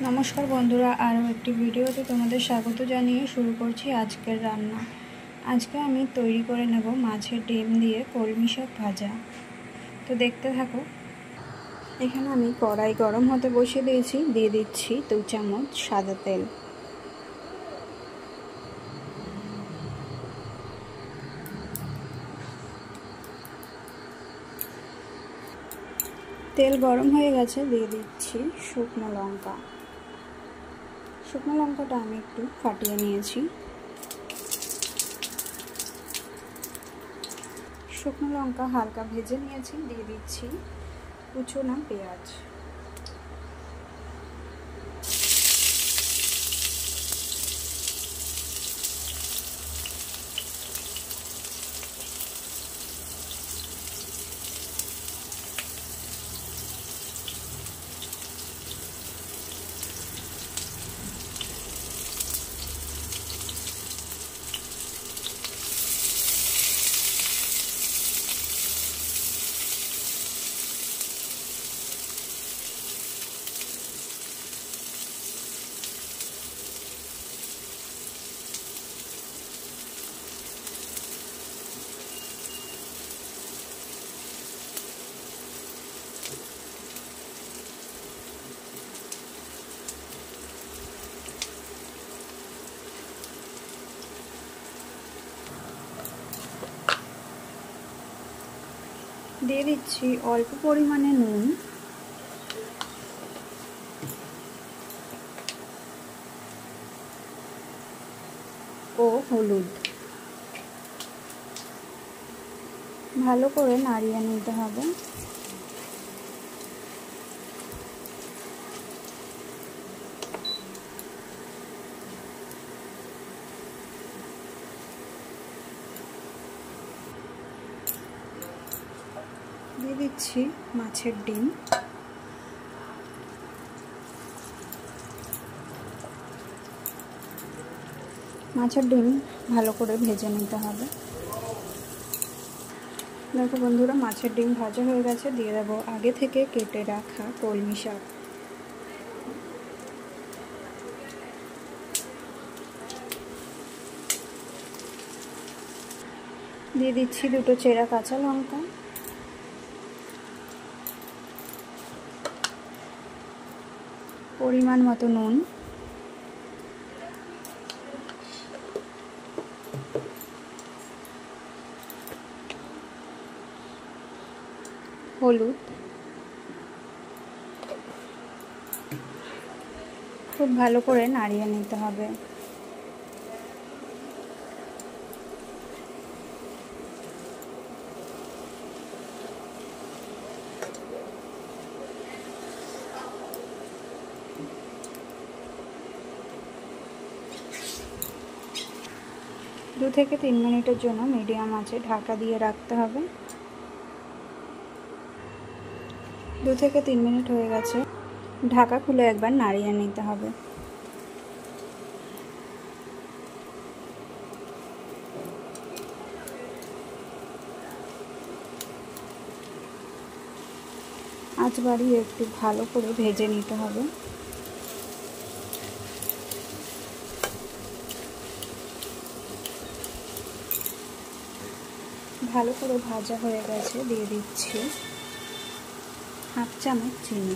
नमस्कार बंधुरा आरो एकटी भिडियोते तोमादेर स्वागत जानिए शुरू करछि आजकेर रान्ना। आज के आमी तैरी करे नेब माछेर डिम दिए कलमी शाक भाजा। तो देखते थाको। एखाने आमी कड़ाई गरम होते बसिए दिएछि, दिए दिচ্ছি 2 चामच सादा तेल। तेल गरम हो गेছে, दिए दिচ্ছি शुकनो लंका। शुकनो लंकाटा आमी एकटु फाटिয়ে নিয়েছি। शुकनो लंका हालका भेजे নিয়েছি, দিয়ে দিচ্ছি কুচনো পেঁয়াজ। দিয়ে দিচ্ছি অল্প পরিমাণে নুন, ও হলুদ। ভালো করে নাড়িয়ে নিতে হবে। দিয়ে দিচ্ছি মাছের ডিম। মাছের ডিম ভালো করে ভেজে নিতে হবে। দেখো বন্ধুরা, মাছের ডিম ভাজা হয়ে গেছে। দিয়ে দেবো আগে থেকে কেটে রাখা কলমি শাক। দিয়ে দিচ্ছি 2টো চেরা কাঁচা লঙ্কা, পরিমাণ মতো নুন, হলুদ, খুব ভালো করে নাড়িয়ে নিতে হবে। दो থেকে 3 মিনিটের জন্য মিডিয়াম আঁচে ঢাকা দিয়ে রাখতে হবে। 2 থেকে 3 মিনিট হয়ে গেছে। ঢাকা খুলে একবার নাড়িয়ে নিতে হবে। আঁচ বাড়িয়ে একটু ভালো করে ভেজে নিতে হবে। ভালো করে ভাজা হয়ে গেছে। দিয়ে দিচ্ছি হাফ চামচ চিনি।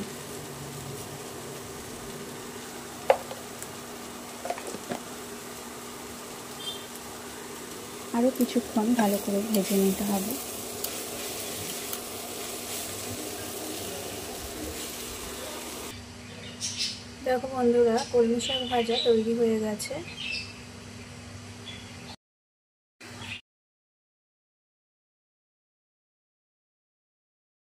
আরও কিছুক্ষণ ভালো করে ভেজে নিতে হবে। দেখো বন্ধুরা, কলমি শাক ভাজা তৈরি হয়ে গেছে।